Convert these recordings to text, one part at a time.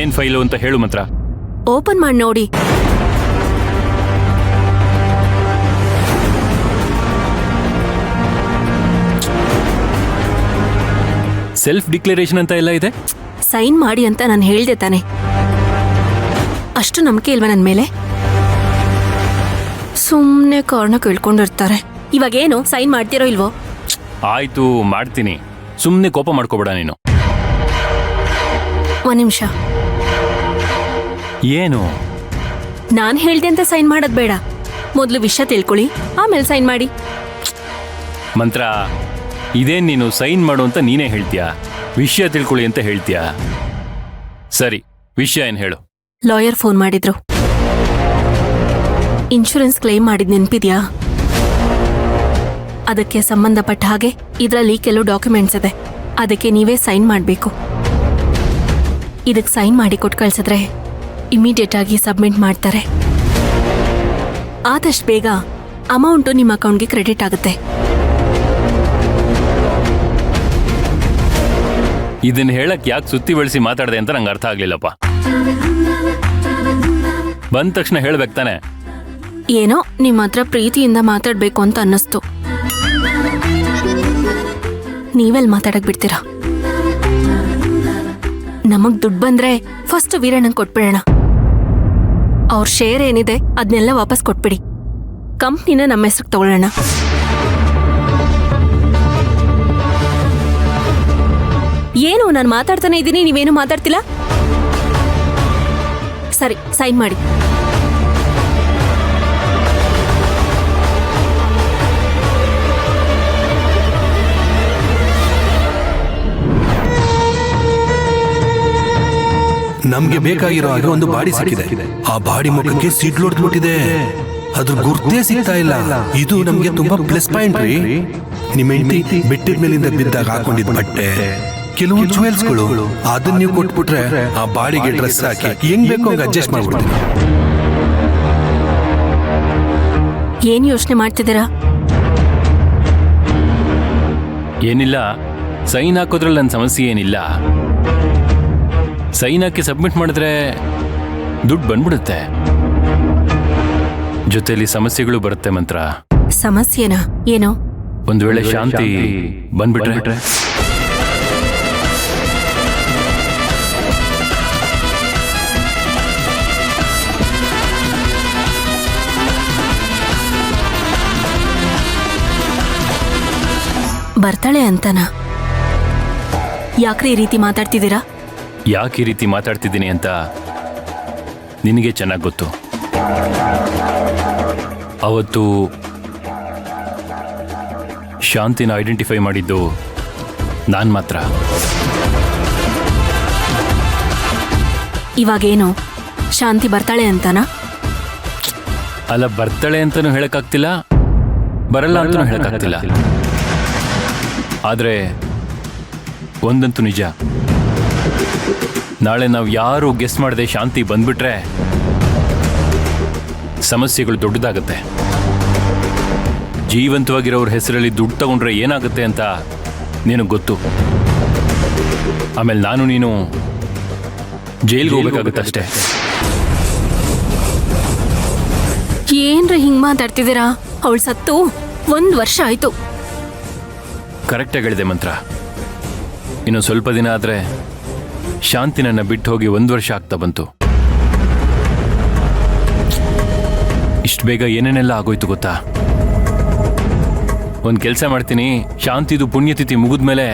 ಏನ್ ಫೈಲು ಅಂತ ಹೇಳು ಮಂತ್ರ. ಓಪನ್ ಮಾಡಿ ನೋಡಿ. ಸೆಲ್ಫ್ ಡಿಕ್ಲರೇಷನ್ ಅಂತ ಎಲ್ಲ ಇದೆ. ಸೈನ್ ಮಾಡಿ ಅಂತ ನಾನು ಹೇಳ್ದೆ ತಾನೆ. ಅಷ್ಟು ನಂಬಿಕೆ ಇಲ್ವಾ ನನ್ನ ಮೇಲೆ? ಸುಮ್ಮನೆ ಕಾರಣ ಕೇಳ್ಕೊಂಡಿರ್ತಾರೆ. ಇವಾಗೇನು ಸೈನ್ ಮಾಡ್ತಿರೋ ಇಲ್ವೋ? ಆಯ್ತು, ಮಾಡ್ತೀನಿ. ಸುಮ್ಮನೆ ಕೋಪ ಮಾಡ್ಕೋಬೇಡ ನೀನು. ಒಂದ್ ನಿಮಿಷ. ಏನು? ನಾನು ಹೇಳ್ದೆ ಅಂತ ಸೈನ್ ಮಾಡೋದ್ ಬೇಡ. ಮೊದಲು ವಿಷಯ ತಿಳ್ಕೊಳ್ಳಿ, ಆಮೇಲೆ ಸೈನ್ ಮಾಡಿ. ಮಂತ್ರ, ಇದೇನ್ ನೀನು ಸೈನ್ ಮಾಡು ಅಂತ ನೀನೇ ಹೇಳ್ತೀಯಾ? ವಿಷಯ ತಿಳ್ಕೊಳ್ಳಿ ಅಂತ ಹೇಳ್ತೀಯಾ? ಸರಿ, ವಿಷಯ ಏನ್ ಹೇಳು. ಲಾಯರ್ ಫೋನ್ ಮಾಡಿದ್ರು. ಇನ್ಶೂರೆನ್ಸ್ ಕ್ಲೈಮ್ ಮಾಡಿದ್ ನೆನ್ಪಿದ್ಯಾ? ಅದಕ್ಕೆ ಸಂಬಂಧಪಟ್ಟ ಹಾಗೆ ಇದರಲ್ಲಿ ಕೆಲವು ಡಾಕ್ಯುಮೆಂಟ್ಸ್ ಇದೆ. ಅದಕ್ಕೆ ನೀವೇ ಸೈನ್ ಮಾಡಬೇಕು. ಇದಕ್ಕೆ ಸೈನ್ ಮಾಡಿ ಕೊಟ್ಟು ಕಳ್ಸಿದ್ರೆ ಇಮಿಡಿಯೇಟ್ ಆಗಿ ಸಬ್ಮಿಟ್ ಮಾಡ್ತಾರೆ. ಆದಷ್ಟು ಬೇಗ ಅಮೌಂಟು ನಿಮ್ಮ ಅಕೌಂಟ್ಗೆ ಕ್ರೆಡಿಟ್ ಆಗುತ್ತೆ. ಇದನ್ನ ಹೇಳಕ್ ಯಾಕೆ ಸುತ್ತಿ ಬಳಸಿ ಮಾತಾಡ್ದೆ ಅಂತ ನಂಗೆ ಅರ್ಥ ಆಗ್ಲಿಲ್ಲಪ್ಪ. ಬಂದ ತಕ್ಷಣ ಹೇಳ್ಬೇಕು ತಾನೆ. ಏನೋ ನಿಮ್ಮ ಹತ್ರ ಪ್ರೀತಿಯಿಂದ ಮಾತಾಡ್ಬೇಕು ಅಂತ ಅನ್ನಿಸ್ತು. ನೀವೆಲ್ಲಿ ಮಾತಾಡಕ್ ಬಿಡ್ತೀರಾ? ನಮಗ್ ದುಡ್ಡು ಬಂದ್ರೆ ಫಸ್ಟ್ ವೀರಣ್ಣಂಗೆ ಕೊಟ್ಬಿಡೋಣ. ಅವ್ರ ಶೇರ್ ಏನಿದೆ ಅದನ್ನೆಲ್ಲ ವಾಪಸ್ ಕೊಟ್ಬಿಡಿ. ಕಂಪ್ನಿನ ನಮ್ಮ ಹೆಸರಿಗೆ ತಗೊಳ್ಳೋಣ. ಏನು ನಾನು ಮಾತಾಡ್ತಾನೆ ಇದ್ದೀನಿ, ನೀವೇನು ಮಾತಾಡ್ತಿಲ್ಲ? ಸರಿ, ಸೈನ್ ಮಾಡಿ. ನಮ್ಗೆ ಬೇಕಾಗಿರೋ ಹಾಗೆ ಒಂದು ಬಾಡಿ ಸಿಕ್ಕಿದೆ. ಆ ಬಾಡಿ ಮುಖಕ್ಕೆ ಸಿಡ್ಲು ಹೊಡೆದ್ಬಿಟ್ಟಿದೆ. ಅದ್ರ ಗುರ್ತೇ ಸಿಗ್ತಾ ಇಲ್ಲ. ಇದು ನಮ್ಗೆ ತುಂಬಾ ಪ್ಲಸ್ ಪಾಯಿಂಟ್ ರೀ. ನಿಮ್ಮ ಹೆಂಡತಿ ಬೆಟ್ಟದ ಮೇಲಿಂದ ಬಿದ್ದಾಗ ಹಾಕೊಂಡಿದ್ ಬಟ್ಟೆ, ಕೆಲವು ಜುವೆಲ್ಸ್ಗಳು, ಅದನ್ನ ನೀವು ಕೊಟ್ಬಿಟ್ರೆ ಆ ಬಾಡಿಗೆ ಡ್ರೆಸ್ ಹಾಕಿ ಹೆಂಗ್ ಬೇಕೋ ಹಂಗ ಅಡ್ಜಸ್ಟ್ ಮಾಡ್ಬಿಡ್ತೀನಿ. ಏನ್ ಯೋಚನೆ ಮಾಡ್ತಿದ್ದೀರಾ? ಏನಿಲ್ಲ, ಸೈನ್ ಹಾಕೋದ್ರಲ್ಲಿ ನನ್ನ ಸಮಸ್ಯೆ ಏನಿಲ್ಲ. ಸೈನ್ ಹಾಕಿ ಸಬ್ಮಿಟ್ ಮಾಡಿದ್ರೆ ದುಡ್ಡು ಬಂದ್ಬಿಡುತ್ತೆ. ಜೊತೆಲಿ ಸಮಸ್ಯೆಗಳು ಬರುತ್ತೆ ಮಂತ್ರ. ಸಮಸ್ಯೆನಾ? ಏನೋ? ಒಂದು ವೇಳೆ ಶಾಂತಿ ಬಂದ್ಬಿಟ್ರೆ ಬರ್ತಾಳೆ ಅಂತನಾ? ಯಾಕ್ರಿ ಈ ರೀತಿ ಮಾತಾಡ್ತಿದ್ದೀರಾ? ಯಾಕೆ ಈ ರೀತಿ ಮಾತಾಡ್ತಿದ್ದೀನಿ ಅಂತ ನಿನಗೆ ಚೆನ್ನಾಗಿ ಗೊತ್ತು. ಅವತ್ತು ಶಾಂತಿನ ಐಡೆಂಟಿಫೈ ಮಾಡಿದ್ದು ನಾನು ಮಾತ್ರ. ಇವಾಗೇನು ಶಾಂತಿ ಬರ್ತಾಳೆ ಅಂತನಾ? ಅಲ್ಲ, ಬರ್ತಾಳೆ ಅಂತನೂ ಹೇಳಕ್ಕಾಗ್ತಿಲ್ಲ, ಬರಲ್ಲ ಅಂತನೂ ಹೇಳಕ್ಕಾಗ್ತಿಲ್ಲ. ಆದರೆ ಒಂದಂತೂ ನಿಜ, ನಾಳೆ ನಾವು ಯಾರು ಗೆಸ್ ಮಾಡದೆ ಶಾಂತಿ ಬಂದ್ಬಿಟ್ರೆ ಸಮಸ್ಯೆಗಳು ದೊಡ್ಡದಾಗತ್ತೆ. ಜೀವಂತವಾಗಿರೋರ ಹೆಸರಲ್ಲಿ ದುಡ್ಡು ತಗೊಂಡ್ರೆ ಏನಾಗುತ್ತೆ ಅಂತ ನಿನಗೆ ಗೊತ್ತು. ಆಮೇಲೆ ನಾನು ನೀನು ಜೈಲ್ಗೆ ಹೋಗ್ಬೇಕಾಗತ್ತಷ್ಟೇ. ಏನ್ರಿ ಹಿಂಗ್ ಮಾತಾಡ್ತಿದ್ದೀರಾ? ಅವಳು ಸತ್ತು 1 ವರ್ಷ ಆಯ್ತು. ಕರೆಕ್ಟಾಗಿ ಹೇಳಿದೆ ಮಂತ್ರ. ಇನ್ನು ಸ್ವಲ್ಪ ದಿನ ಆದರೆ ಶಾಂತಿ ನನ್ನ ಬಿಟ್ಟು ಹೋಗಿ 1 ವರ್ಷ ಆಗ್ತಾ ಬಂತು. ಇಷ್ಟು ಬೇಗ ಏನೇನೆಲ್ಲ ಆಗೋಯ್ತು ಗೊತ್ತಾ? ಒಂದು ಕೆಲಸ ಮಾಡ್ತೀನಿ, ಶಾಂತಿದು ಪುಣ್ಯತಿಥಿ ಮುಗಿದ್ಮೇಲೆ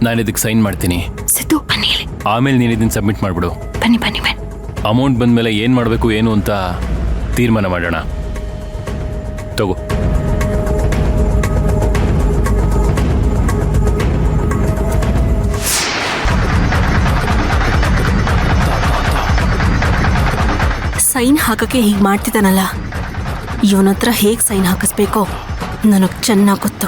ನಾನು ಇದಕ್ಕೆ ಸೈನ್ ಮಾಡ್ತೀನಿ. ಸಿದ್ದು, ಬನ್ನಿ. ಆಮೇಲೆ ನೀನು ಇದನ್ನು ಸಬ್ಮಿಟ್ ಮಾಡಿಬಿಡು. ಬನ್ನಿ ಬನ್ನಿ ಬನ್ನಿ. ಅಮೌಂಟ್ ಬಂದಮೇಲೆ ಏನು ಮಾಡಬೇಕು ಏನು ಅಂತ ತೀರ್ಮಾನ ಮಾಡೋಣ. ತಗೋ. ಸೈನ್ ಹಾಕಕ್ಕೆ ಹೀಗೆ ಮಾಡ್ತಿದ್ದಾನಲ್ಲ, ಇವನ ಹತ್ರ ಹೇಗೆ ಸೈನ್ ಹಾಕಿಸ್ಬೇಕೋ ನನಗೆ ಚೆನ್ನಾಗಿ ಗೊತ್ತು.